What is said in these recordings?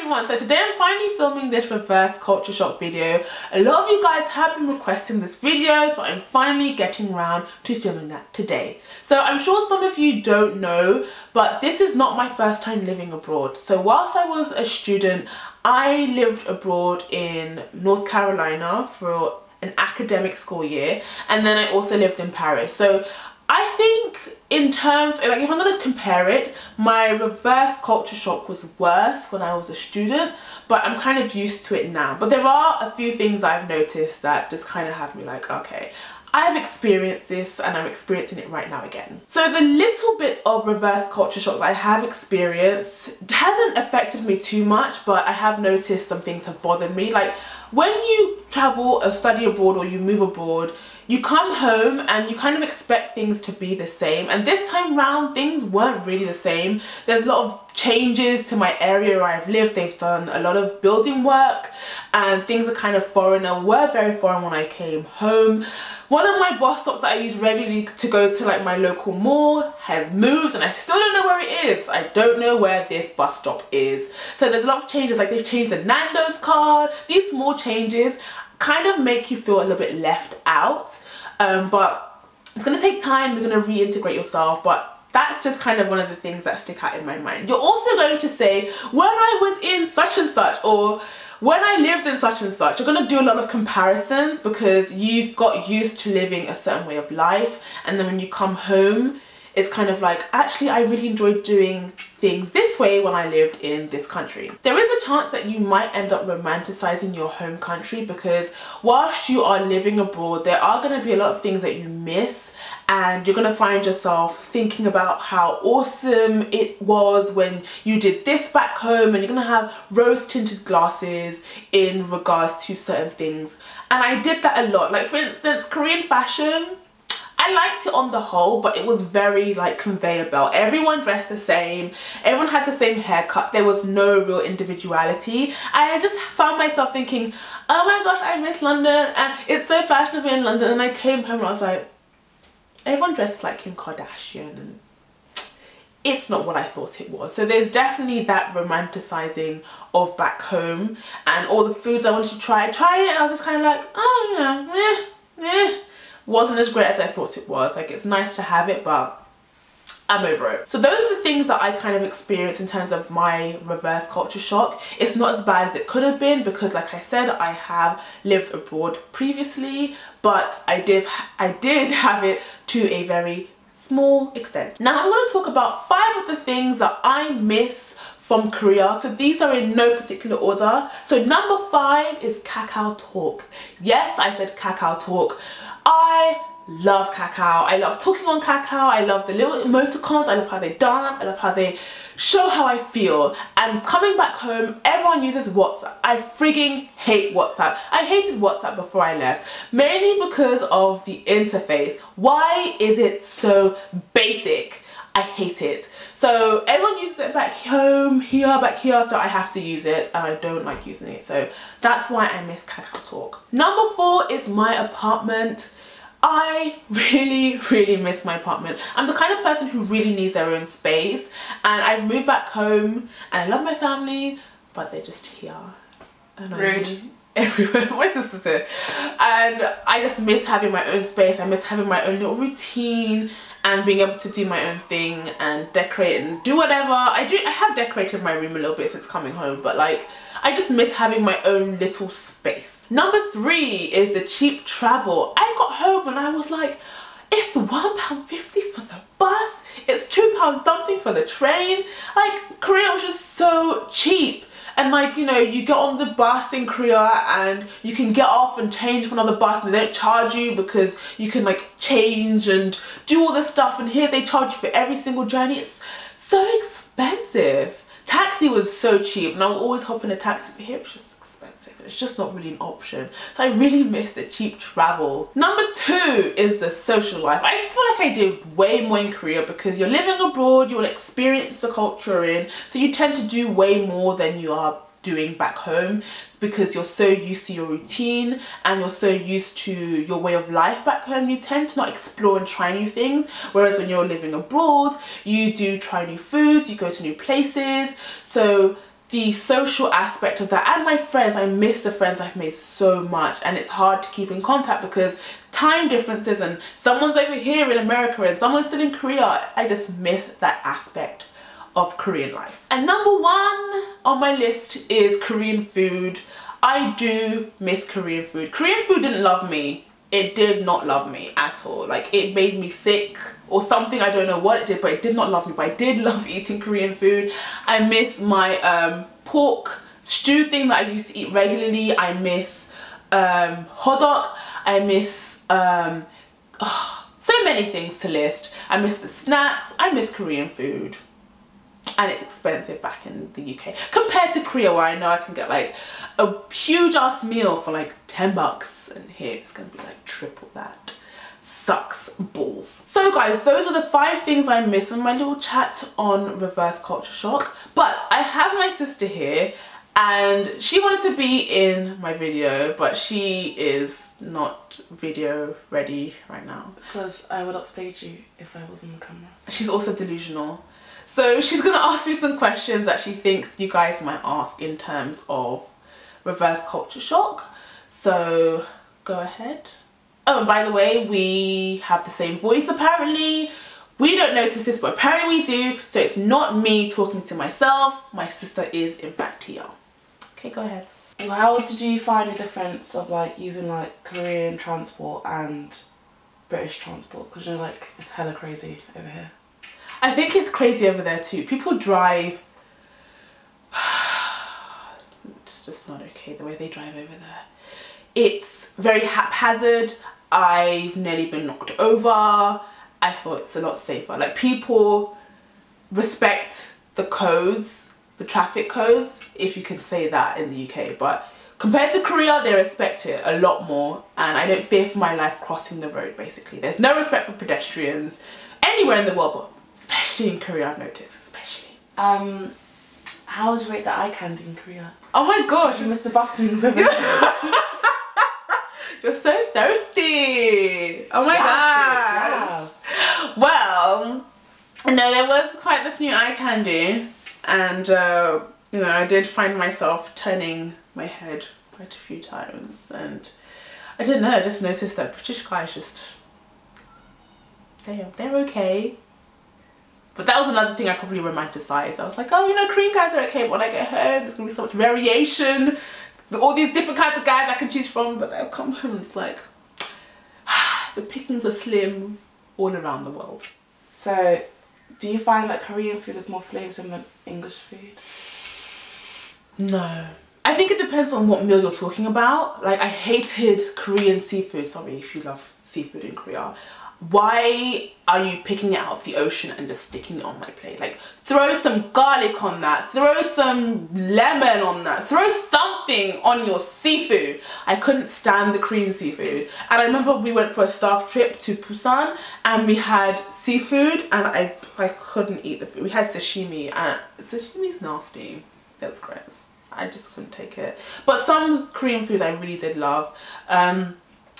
everyone, so today I'm finally filming this reverse culture shock video. A lot of you guys have been requesting this video, so I'm finally getting around to filming that today. So I'm sure some of you don't know, but this is not my first time living abroad. So whilst I was a student, I lived abroad in North Carolina for an academic school year, and then I also lived in Paris. So I think in terms, like if I'm gonna compare it, my reverse culture shock was worse when I was a student, but I'm kind of used to it now. But there are a few things I've noticed that just kind of have me like, okay, I've experienced this and I'm experiencing it right now again. So the little bit of reverse culture shock that I have experienced hasn't affected me too much, but I have noticed some things have bothered me. Like when you travel or study abroad or you move abroad, you come home and you kind of expect things to be the same, and this time round things weren't really the same. There's a lot of changes to my area where I've lived. They've done a lot of building work and things are kind of foreign and were very foreign when I came home. One of my bus stops that I use regularly to go to like my local mall has moved and I still don't know where it is. I don't know where this bus stop is. So there's a lot of changes, like they've changed the Nando's card. These small changes kind of make you feel a little bit left out, but it's going to take time. You're going to reintegrate yourself, but that's just kind of one of the things that stick out in my mind. You're also going to say, when I was in such and such, or when I lived in such and such. You're going to do a lot of comparisons because you got used to living a certain way of life, and then when you come home, it's kind of like, actually I really enjoyed doing things this way when I lived in this country. There is a chance that you might end up romanticizing your home country, because whilst you are living abroad, there are going to be a lot of things that you miss, and you're going to find yourself thinking about how awesome it was when you did this back home, and you're going to have rose tinted glasses in regards to certain things. And I did that a lot. Like for instance, Korean fashion, I liked it on the whole, but it was very like conveyor belt. Everyone dressed the same, everyone had the same haircut, there was no real individuality. And I just found myself thinking, oh my gosh, I miss London and it's so fashionable in London. And I came home and I was like, everyone dresses like Kim Kardashian and it's not what I thought it was. So there's definitely that romanticizing of back home, and all the foods I wanted to try. I tried it and I was just kind of like, oh yeah, wasn't as great as I thought it was. Like it's nice to have it, but I'm over it. So those are the things that I kind of experienced in terms of my reverse culture shock. It's not as bad as it could have been because, like I said, I have lived abroad previously, but I did have it to a very small extent. Now I'm going to talk about 5 of the things that I miss from Korea. So these are in no particular order. So number 5 is Kakao Talk. Yes, I said Kakao Talk. I love Kakao. I love talking on Kakao. I love the little emoticons. I love how they dance. I love how they show how I feel. And coming back home, everyone uses WhatsApp. I frigging hate WhatsApp. I hated WhatsApp before I left, mainly because of the interface. Why is it so basic? I hate it. So everyone uses it back home, back here, so I have to use it and I don't like using it. So that's why I miss Kakao Talk. Number 4 is my apartment. I really miss my apartment. I'm the kind of person who really needs their own space, and I've moved back home and I love my family, but they're just here. And rude. Everywhere. My sister's here. And I just miss having my own space. I miss having my own little routine and being able to do my own thing and decorate and do whatever. I have decorated my room a little bit since coming home, but like I just miss having my own little space. Number 3 is the cheap travel. I got home and I was like, it's £1.50 for the bus, it's £2 something for the train. Like Korea was just so cheap. And like, you know, you get on the bus in Korea and you can get off and change for another bus and they don't charge you because you can like change and do all this stuff, and here they charge you for every single journey. It's so expensive. Taxi was so cheap and I would always hop in a taxi, but here it's just expensive. It's just not really an option. So I really miss the cheap travel. Number 2 is the social life. I feel like I did way more in Korea because you're living abroad, you want to experience the culture in, so you tend to do way more than you are doing back home because you're so used to your routine and you're so used to your way of life back home. You tend to not explore and try new things, whereas when you're living abroad, you do try new foods, you go to new places. So the social aspect of that, and my friends, I miss the friends I've made so much, and it's hard to keep in contact because time differences, and someone's over here in America and someone's still in Korea. I just miss that aspect of Korean life. And number 1 on my list is Korean food. I do miss Korean food. Korean food didn't love me. It did not love me at all. Like, it made me sick or something. I don't know what it did, but it did not love me. But I did love eating Korean food. I miss my pork stew thing that I used to eat regularly. I miss hodok. I miss so many things to list. I miss the snacks. I miss Korean food. And it's expensive back in the UK compared to Korea, where I know I can get like a huge ass meal for like 10 bucks, and here it's gonna be like triple that. Sucks balls. So guys, those are the 5 things I miss in my little chat on reverse culture shock. But I have my sister here, and she wanted to be in my video, but she is not video ready right now. Because I would upstage you if I was on the camera. She's also delusional. So she's gonna ask me some questions that she thinks you guys might ask in terms of reverse culture shock. So go ahead. Oh, and by the way, we have the same voice apparently. We don't notice this, but apparently we do. So it's not me talking to myself. My sister is in fact here. Okay, go ahead. Well, how did you find the difference of like using like Korean transport and British transport? Because you know, like, it's hella crazy over here. I think it's crazy over there too. People drive, it's just not okay the way they drive over there. It's very haphazard. I've nearly been knocked over. I thought it's a lot safer. Like, people respect the codes, the traffic codes, if you can say that in the UK. But compared to Korea, they respect it a lot more, and I don't fear for my life crossing the road, basically. There's no respect for pedestrians anywhere in the world, but especially in Korea, I've noticed, especially. How would you rate the eye candy in Korea? Oh my gosh, Mr. Buffington's over there. You're so thirsty. Oh my gosh. Yes. Well, no, there was quite the few eye candy, and you know, I did find myself turning my head quite a few times, and I don't know, I just noticed that British guys just, they're okay. But that was another thing I probably romanticized. I was like, oh, you know, Korean guys are okay, but when I get home, there's gonna be so much variation. All these different kinds of guys I can choose from, but I'll come home and it's like, the pickings are slim all around the world. So, do you find that Korean food has more flavours than English food? No. I think it depends on what meal you're talking about. Like, I hated Korean seafood. Sorry if you love seafood in Korea. Why are you picking it out of the ocean and just sticking it on my plate? Like, throw some garlic on that, throw some lemon on that, throw something on your seafood. I couldn't stand the Korean seafood. And I remember we went for a staff trip to Busan and we had seafood, and I couldn't eat the food. We had sashimi, and sashimi's nasty. That's gross. I just couldn't take it. But some Korean foods I really did love.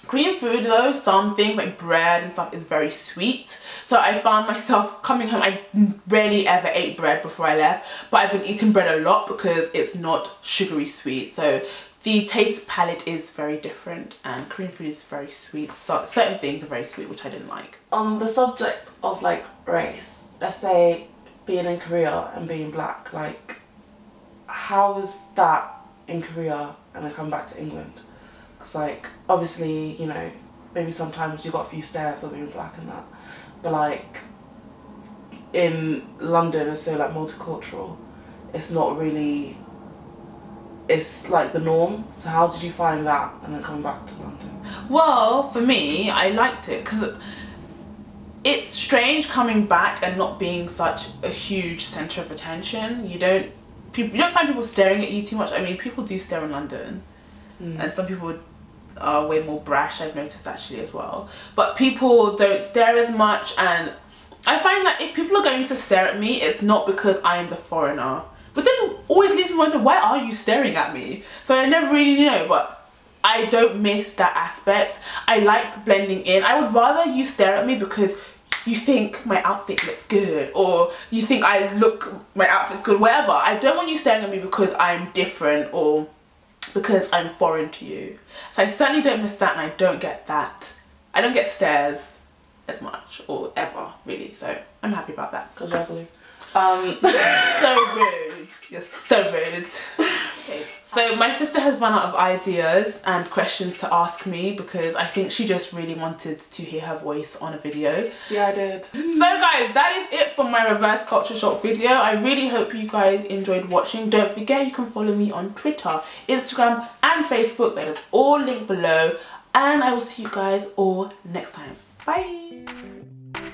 Korean food though, some things like bread and stuff is very sweet. So I found myself coming home, I rarely ever ate bread before I left, but I've been eating bread a lot because it's not sugary sweet. So the taste palette is very different, and Korean food is very sweet. So certain things are very sweet, which I didn't like. On the subject of like race, let's say being in Korea and being black, like how is that in Korea and I come back to England? Because like obviously, you know, maybe sometimes you got a few stares of being black and that, but like in London it's so like multicultural, it's not really, it's like the norm. So how did you find that and then coming back to London? Well, for me, I liked it because it's strange coming back and not being such a huge centre of attention. You don't find people staring at you too much. I mean, people do stare in London, and some people are way more brash, I've noticed actually as well. But people don't stare as much, and I find that if people are going to stare at me, it's not because I am the foreigner. But then always leaves me wonder, why are you staring at me? So I never really know, but I don't miss that aspect. I like blending in. I would rather you stare at me because you think my outfit looks good, or you think my outfit's good, whatever. I don't want you staring at me because I'm different or because I'm foreign to you. So I certainly don't miss that, and I don't get that. I don't get stares as much or ever really, so I'm happy about that. Cause you're ugly. So rude. You're so rude. Okay. So my sister has run out of ideas and questions to ask me because I think she just really wanted to hear her voice on a video. Yeah, I did. So guys, that is it for my reverse culture shock video. I really hope you guys enjoyed watching. Don't forget you can follow me on Twitter, Instagram and Facebook. That is all linked below. And I will see you guys all next time. Bye.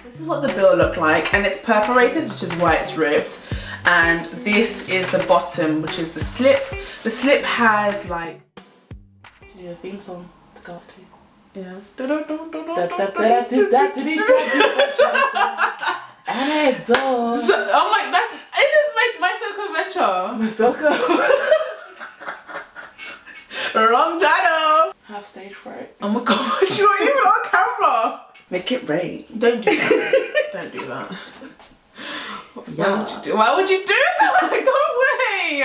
This is what the bill looked like, and it's perforated, which is why it's ripped. And this is the bottom, which is the slip. The slip has like... Did you do a theme song to go up to? Yeah. Oh my, this is my Soko Venture. Wrong channel. Have stage fright. Oh my gosh, you're not even on camera. Make it rain. Don't do that. Don't do that. Why would you do that? Go away.